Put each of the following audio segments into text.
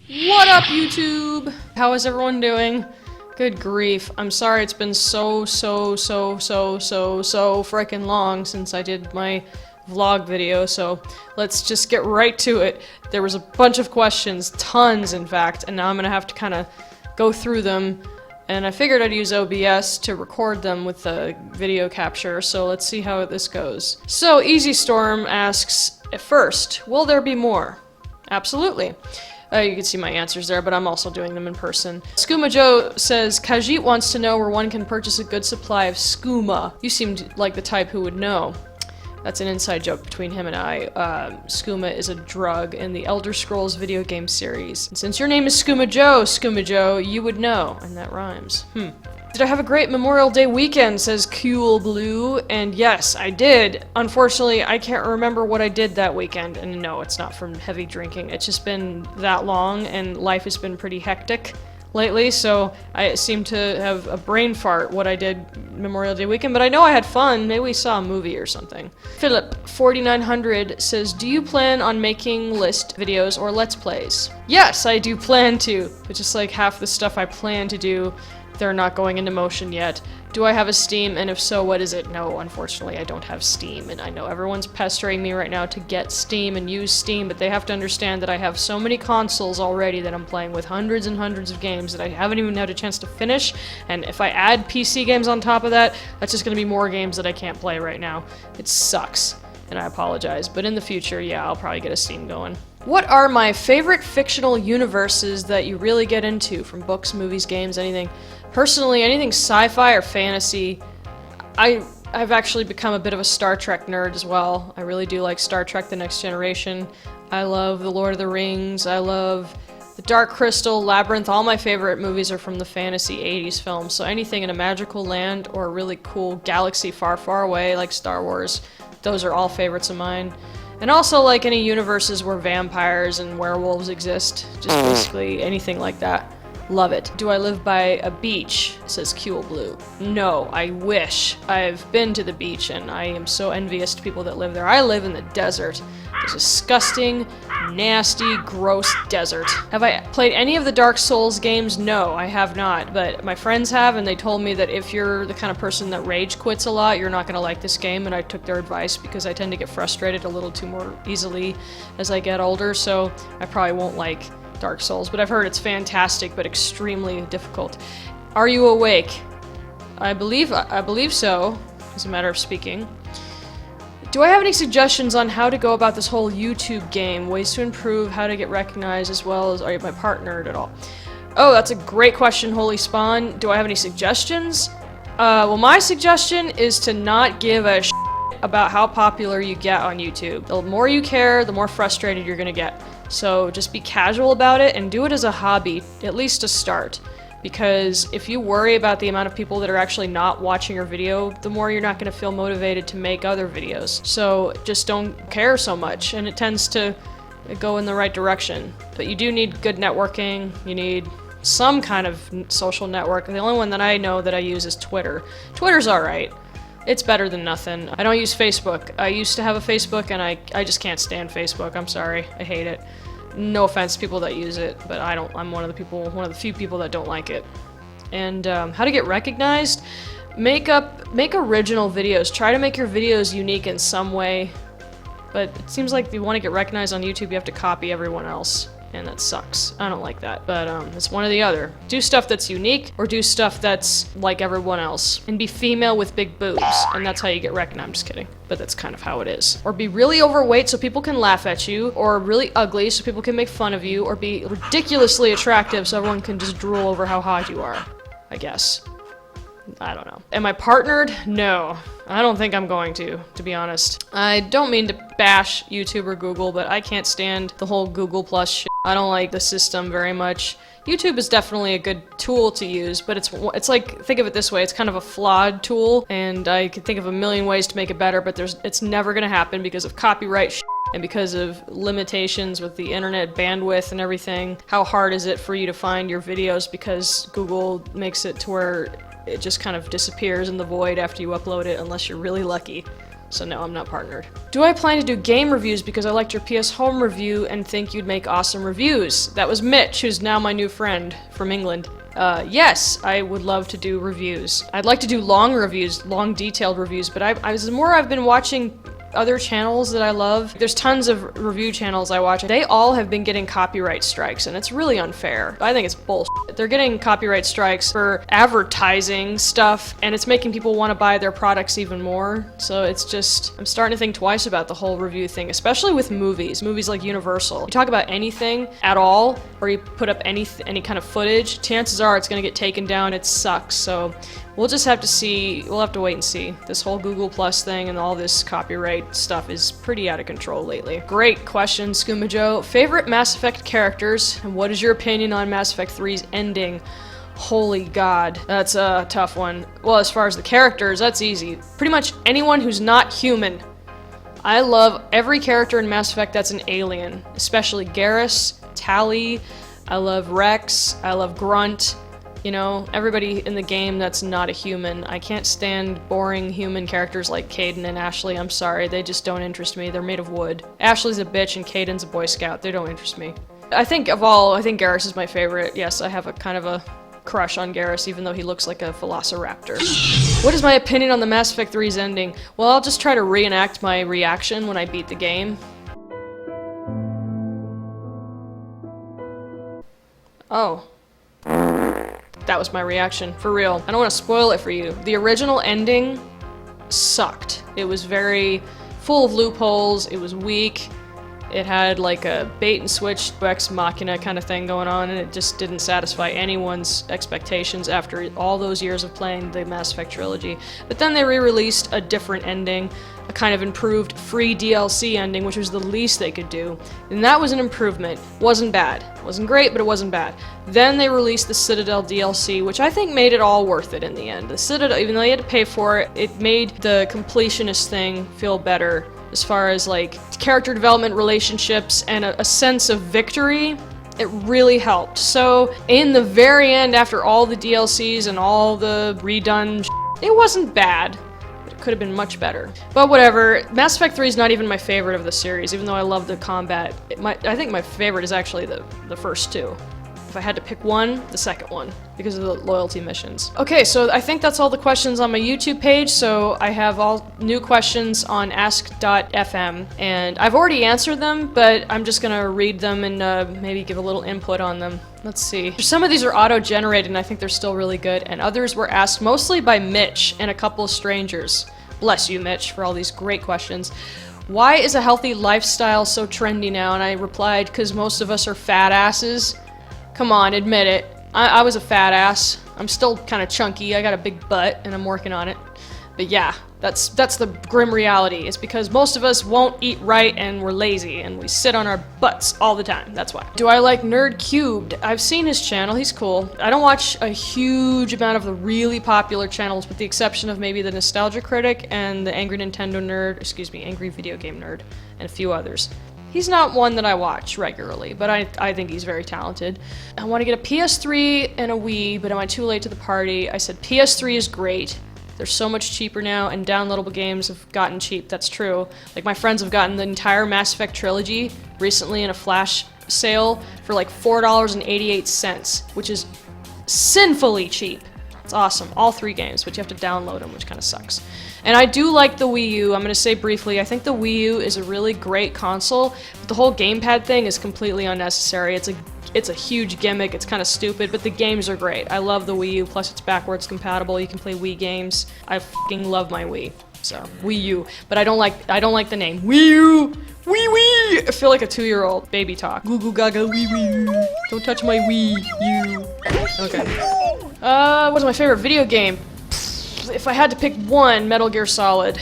What up, YouTube? How is everyone doing? Good grief. I'm sorry it's been so freaking long since I did my vlog video, so let's just get right to it. There was a bunch of questions, tons in fact, and now I'm gonna have to kind of go through them, and I figured I'd use OBS to record them with the video capture, so let's see how this goes. So, Easy Storm asks, first, will there be more? Absolutely. You can see my answers there, but I'm also doing them in person. Skooma Joe says, Khajiit wants to know where one can purchase a good supply of skooma. You seemed like the type who would know. That's an inside joke between him and I. Skooma is a drug in the Elder Scrolls video game series. And since your name is Skooma Joe, you would know. And that rhymes. Did I have a great Memorial Day weekend, says Cool Blue, and yes, I did. Unfortunately, I can't remember what I did that weekend, and no, it's not from heavy drinking. It's just been that long, and life has been pretty hectic lately, so I seem to have a brain fart what I did Memorial Day weekend, but I know I had fun. Maybe we saw a movie or something. Philip4900 says, do you plan on making list videos or let's plays? Yes, I do plan to, but just like half the stuff I plan to do, they're not going into motion yet. Do I have a Steam, and if so, what is it? No, unfortunately, I don't have Steam, and I know everyone's pestering me right now to get Steam and use Steam, but they have to understand that I have so many consoles already that I'm playing with hundreds and hundreds of games that I haven't even had a chance to finish, and if I add PC games on top of that, that's just gonna be more games that I can't play right now. It sucks, and I apologize, but in the future, yeah, I'll probably get a Steam going. What are my favorite fictional universes that you really get into, from books, movies, games, anything? Personally, anything sci-fi or fantasy. I've actually become a bit of a Star Trek nerd as well. I really do like Star Trek: The Next Generation. I love The Lord of the Rings. I love The Dark Crystal, Labyrinth. All my favorite movies are from the fantasy 80s films, so anything in a magical land or a really cool galaxy far, far away, like Star Wars, those are all favorites of mine. And also like any universes where vampires and werewolves exist, just basically anything like that. Love it. Do I live by a beach? Says Cool Blue. No, I wish. I've been to the beach and I am so envious to people that live there. I live in the desert. This disgusting, nasty, gross desert. Have I played any of the Dark Souls games? No, I have not, but my friends have, and they told me that if you're the kind of person that rage quits a lot, you're not gonna like this game, and I took their advice because I tend to get frustrated a little too more easily as I get older, so I probably won't like Dark Souls, but I've heard it's fantastic but extremely difficult. Are you awake? I believe so, as a matter of speaking. Do I have any suggestions on how to go about this whole YouTube game? Ways to improve, how to get recognized, as well as are you my partner at all? Oh, that's a great question, Holy Spawn. Do I have any suggestions? Well, my suggestion is to not give a shit about how popular you get on YouTube. The more you care, the more frustrated you're gonna get. So just be casual about it and do it as a hobby, at least to start. Because if you worry about the amount of people that are actually not watching your video, the more you're not going to feel motivated to make other videos. So just don't care so much, and it tends to go in the right direction. But you do need good networking, you need some kind of social network. The only one that I know that I use is Twitter. Twitter's alright. It's better than nothing. I don't use Facebook. I used to have a Facebook, and I just can't stand Facebook. I'm sorry. I hate it. No offense to people that use it, but I don't. I'm one of the few people that don't like it. And how to get recognized? Make original videos. Try to make your videos unique in some way. But it seems like if you want to get recognized on YouTube, you have to copy everyone else. And that sucks. I don't like that. But it's one or the other. Do stuff that's unique, or do stuff that's like everyone else. And be female with big boobs, and that's how you get recognized. I'm just kidding. But that's kind of how it is. Or be really overweight so people can laugh at you, or really ugly so people can make fun of you, or be ridiculously attractive so everyone can just drool over how hot you are, I guess. I don't know. Am I partnered? No. I don't think I'm going to be honest. I don't mean to bash YouTube or Google, but I can't stand the whole Google Plus shit. I don't like the system very much. YouTube is definitely a good tool to use, but it's like, think of it this way, it's kind of a flawed tool, and I could think of a million ways to make it better, but it's never gonna happen because of copyright shit and because of limitations with the internet bandwidth and everything. How hard is it for you to find your videos because Google makes it to where it just kind of disappears in the void after you upload it, unless you're really lucky. So no, I'm not partnered. Do I plan to do game reviews because I liked your PS Home review and think you'd make awesome reviews? That was Mitch, who's now my new friend from England. Yes, I would love to do reviews. I'd like to do long reviews, long detailed reviews, but the more I've been watching other channels that I love, there's tons of review channels I watch. They all have been getting copyright strikes, and it's really unfair. I think it's bullshit. They're getting copyright strikes for advertising stuff, and it's making people want to buy their products even more. So it's just, I'm starting to think twice about the whole review thing, especially with movies. Movies like Universal. You talk about anything at all, or you put up any kind of footage, chances are it's gonna get taken down. It sucks. So we'll just have to see, we'll have to wait and see. This whole Google Plus thing and all this copyright stuff is pretty out of control lately. Great question, Skooma Joe. Favorite Mass Effect characters, and what is your opinion on Mass Effect 3's ending? Holy God, that's a tough one. Well, as far as the characters, that's easy. Pretty much anyone who's not human. I love every character in Mass Effect that's an alien, especially Garrus, Tali, I love Rex, I love Grunt. You know, everybody in the game that's not a human. I can't stand boring human characters like Kaidan and Ashley. I'm sorry, they just don't interest me. They're made of wood. Ashley's a bitch and Kaidan's a Boy Scout. They don't interest me. I think of all, I think Garrus is my favorite. Yes, I have a kind of a crush on Garrus, even though he looks like a velociraptor. What is my opinion on the Mass Effect 3's ending? Well, I'll just try to reenact my reaction when I beat the game. Oh. That was my reaction, for real. I don't want to spoil it for you. The original ending sucked. It was very full of loopholes, it was weak, it had like a bait and switch, Ex Machina kind of thing going on, and it just didn't satisfy anyone's expectations after all those years of playing the Mass Effect trilogy. But then they re-released a different ending, a kind of improved free DLC ending, which was the least they could do. And that was an improvement. Wasn't bad. Wasn't great, but it wasn't bad. Then they released the Citadel DLC, which I think made it all worth it in the end. The Citadel, even though you had to pay for it, it made the completionist thing feel better as far as like character development, relationships, and a sense of victory. It really helped. So in the very end, after all the DLCs and all the redone it wasn't bad. Could have been much better. But whatever, Mass Effect 3 is not even my favorite of the series, even though I love the combat. I think my favorite is actually the first two. If I had to pick one, the second one, because of the loyalty missions. Okay, so I think that's all the questions on my YouTube page, so I have all new questions on ask.fm, and I've already answered them, but I'm just gonna read them and maybe give a little input on them. Let's see. Some of these are auto-generated, and I think they're still really good, and others were asked mostly by Mitch and a couple of strangers. Bless you, Mitch, for all these great questions. Why is a healthy lifestyle so trendy now? And I replied, because most of us are fat asses. Come on, admit it. I was a fat ass. I'm still kind of chunky. I got a big butt, and I'm working on it. But yeah, that's the grim reality. It's because most of us won't eat right, and we're lazy, and we sit on our butts all the time. That's why. Do I like Nerd Cubed? I've seen his channel. He's cool. I don't watch a huge amount of the really popular channels, with the exception of maybe the Nostalgia Critic and the Angry Nintendo Nerd, excuse me, Angry Video Game Nerd, and a few others. He's not one that I watch regularly, but I think he's very talented. I want to get a PS3 and a Wii, but am I too late to the party? I said PS3 is great. They're so much cheaper now, and downloadable games have gotten cheap. That's true. Like, my friends have gotten the entire Mass Effect trilogy recently in a flash sale for like $4.88, which is sinfully cheap. It's awesome. All 3 games, but you have to download them, which kind of sucks. And I do like the Wii U. I'm going to say briefly, I think the Wii U is a really great console, but the whole gamepad thing is completely unnecessary. It's a huge gimmick, it's kind of stupid, but the games are great. I love the Wii U, plus it's backwards compatible, you can play Wii games. I fucking love my Wii. So, Wii U. But I don't like the name. Wii U! Wii Wii! I feel like a 2-year-old baby talk. Goo goo gaga wee wee. Don't touch my Wii U. Okay. What's my favorite video game? If I had to pick one, Metal Gear Solid.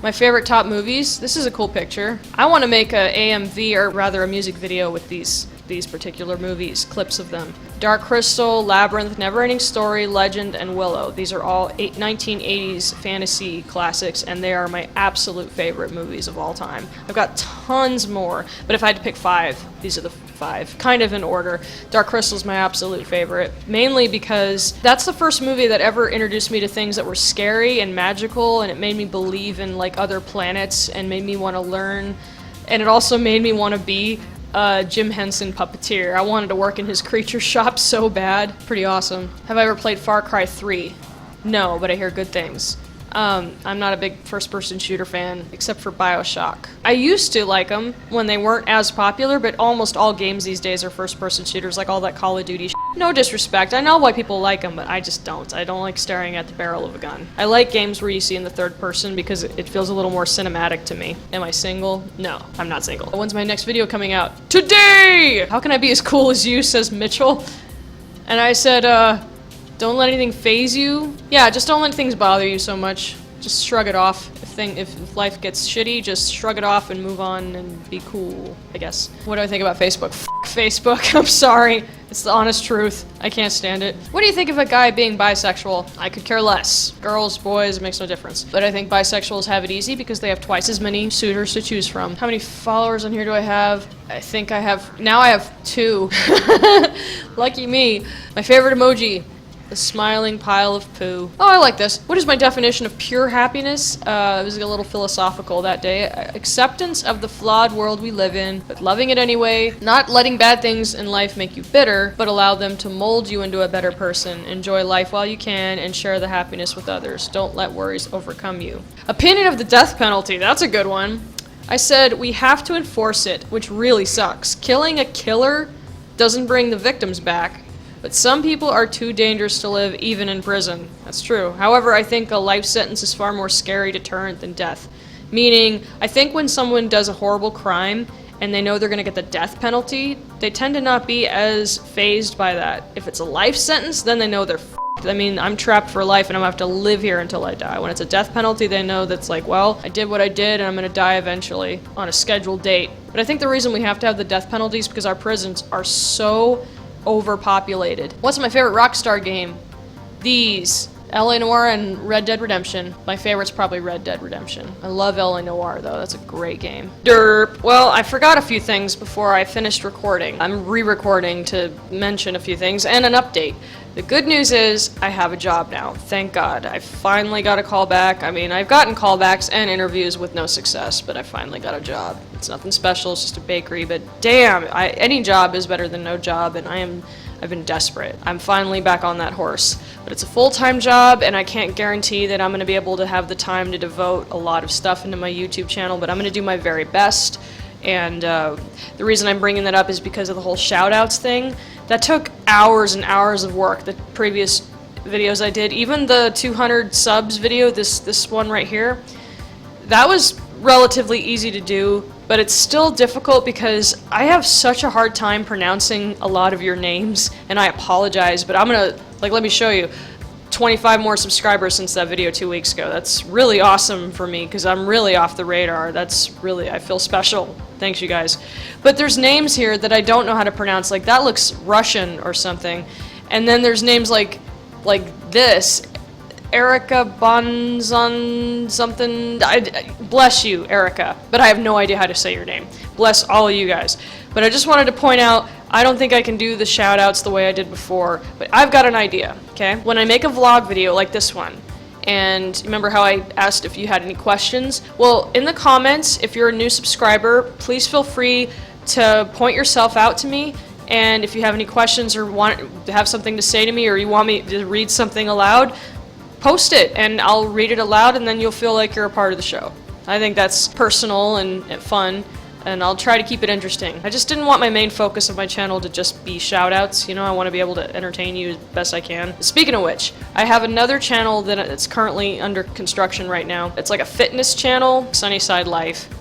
My favorite top movies? This is a cool picture. I want to make a AMV, or rather a music video with these these particular movies, clips of them. Dark Crystal, Labyrinth, Neverending Story, Legend, and Willow. These are all 1980s fantasy classics, and they are my absolute favorite movies of all time. I've got tons more, but if I had to pick 5, these are the 5, kind of in order. Dark Crystal is my absolute favorite, mainly because that's the first movie that ever introduced me to things that were scary and magical, and it made me believe in like other planets and made me want to learn, and it also made me want to be Jim Henson puppeteer. I wanted to work in his creature shop so bad. Pretty awesome. Have I ever played Far Cry 3? No, but I hear good things. I'm not a big first-person shooter fan, except for BioShock. I used to like them when they weren't as popular, but almost all games these days are first-person shooters, like all that Call of Duty shit. No disrespect, I know why people like them, but I just don't. I don't like staring at the barrel of a gun. I like games where you see in the third person because it feels a little more cinematic to me. Am I single? No, I'm not single. When's my next video coming out? Today! How can I be as cool as you, says Mitchell. And I said, don't let anything faze you. Yeah, just don't let things bother you so much. Just shrug it off. If life gets shitty, just shrug it off and move on and be cool, I guess. What do I think about Facebook? F Facebook, I'm sorry. It's the honest truth. I can't stand it. What do you think of a guy being bisexual? I could care less. Girls, boys, it makes no difference. But I think bisexuals have it easy because they have twice as many suitors to choose from. How many followers on here do I have? I think I have 2. Lucky me. My favorite emoji. The smiling pile of poo. Oh, I like this. What is my definition of pure happiness? It was a little philosophical that day. Acceptance of the flawed world we live in, but loving it anyway. Not letting bad things in life make you bitter, but allow them to mold you into a better person. Enjoy life while you can and share the happiness with others. Don't let worries overcome you. Opinion of the death penalty. That's a good one. I said we have to enforce it, which really sucks. Killing a killer doesn't bring the victims back. But some people are too dangerous to live even in prison. That's true. However, I think a life sentence is far more scary deterrent than death. Meaning, I think when someone does a horrible crime and they know they're going to get the death penalty, they tend to not be as fazed by that. If it's a life sentence, then they know they're f***ed. I mean, I'm trapped for life and I'm going to have to live here until I die. When it's a death penalty, they know that's like, well, I did what I did and I'm going to die eventually on a scheduled date. But I think the reason we have to have the death penalty is because our prisons are so overpopulated. What's my favorite Rockstar game? These. L.A. Noire and Red Dead Redemption. My favorite's probably Red Dead Redemption. I love L.A. Noire though, that's a great game. Derp. Well, I forgot a few things before I finished recording. I'm re-recording to mention a few things and an update. The good news is I have a job now, thank God. I finally got a call back. I mean, I've gotten callbacks and interviews with no success, but I finally got a job. It's nothing special, it's just a bakery, but damn, any job is better than no job, and I've been desperate. I'm finally back on that horse. But it's a full-time job, and I can't guarantee that I'm going to be able to have the time to devote a lot of stuff into my YouTube channel, but I'm going to do my very best. And the reason I'm bringing that up is because of the whole shout-outs thing. That took hours and hours of work, the previous videos I did. Even the 200 subs video, this one right here, that was relatively easy to do, but it's still difficult because I have such a hard time pronouncing a lot of your names, and I apologize, but I'm gonna, let me show you. 25 more subscribers since that video 2 weeks ago. That's really awesome for me because I'm really off the radar. That's really, I feel special. Thanks, you guys. But there's names here that I don't know how to pronounce. Like, that looks Russian or something. And then there's names like this. Erica Bonzon something. Bless you, Erica. But I have no idea how to say your name. Bless all of you guys. But I just wanted to point out, I don't think I can do the shout-outs the way I did before, but I've got an idea, okay? When I make a vlog video like this one, and remember how I asked if you had any questions? Well, in the comments, if you're a new subscriber, please feel free to point yourself out to me, and if you have any questions or want to have something to say to me, or you want me to read something aloud, post it, and I'll read it aloud, and then you'll feel like you're a part of the show. I think that's personal and fun. And I'll try to keep it interesting. I just didn't want my main focus of my channel to just be shout-outs, you know, I want to be able to entertain you as best I can. Speaking of which, I have another channel that's currently under construction right now. It's like a fitness channel, SunnySideLife.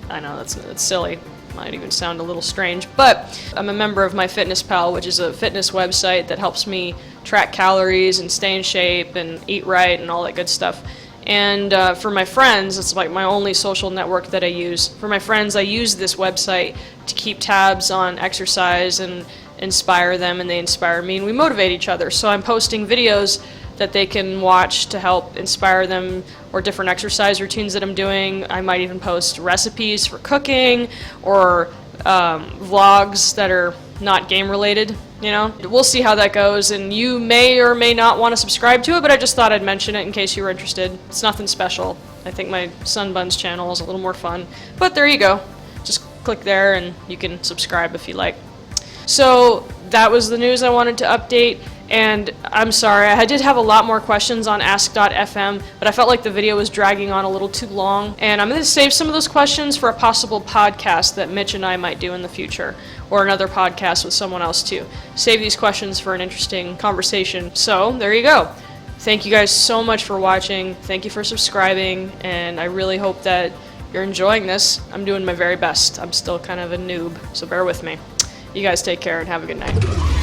I know, that's silly. Might even sound a little strange, but I'm a member of MyFitnessPal, which is a fitness website that helps me track calories and stay in shape and eat right and all that good stuff. And for my friends, it's like my only social network that I use. For my friends, I use this website to keep tabs on exercise and inspire them, and they inspire me, and we motivate each other. So I'm posting videos that they can watch to help inspire them, or different exercise routines that I'm doing. I might even post recipes for cooking, or vlogs that are not game related, you know? We'll see how that goes, and you may or may not want to subscribe to it, but I just thought I'd mention it in case you were interested. It's nothing special. I think my SunBunz channel is a little more fun, but there you go. Just click there and you can subscribe if you like. So that was the news I wanted to update, and I'm sorry, I did have a lot more questions on ask.fm, but I felt like the video was dragging on a little too long, and I'm going to save some of those questions for a possible podcast that Mitch and I might do in the future, or another podcast with someone else too. Save these questions for an interesting conversation. So there you go. Thank you guys so much for watching. Thank you for subscribing, and I really hope that you're enjoying this. I'm doing my very best. I'm still kind of a noob, so bear with me. You guys take care and have a good night.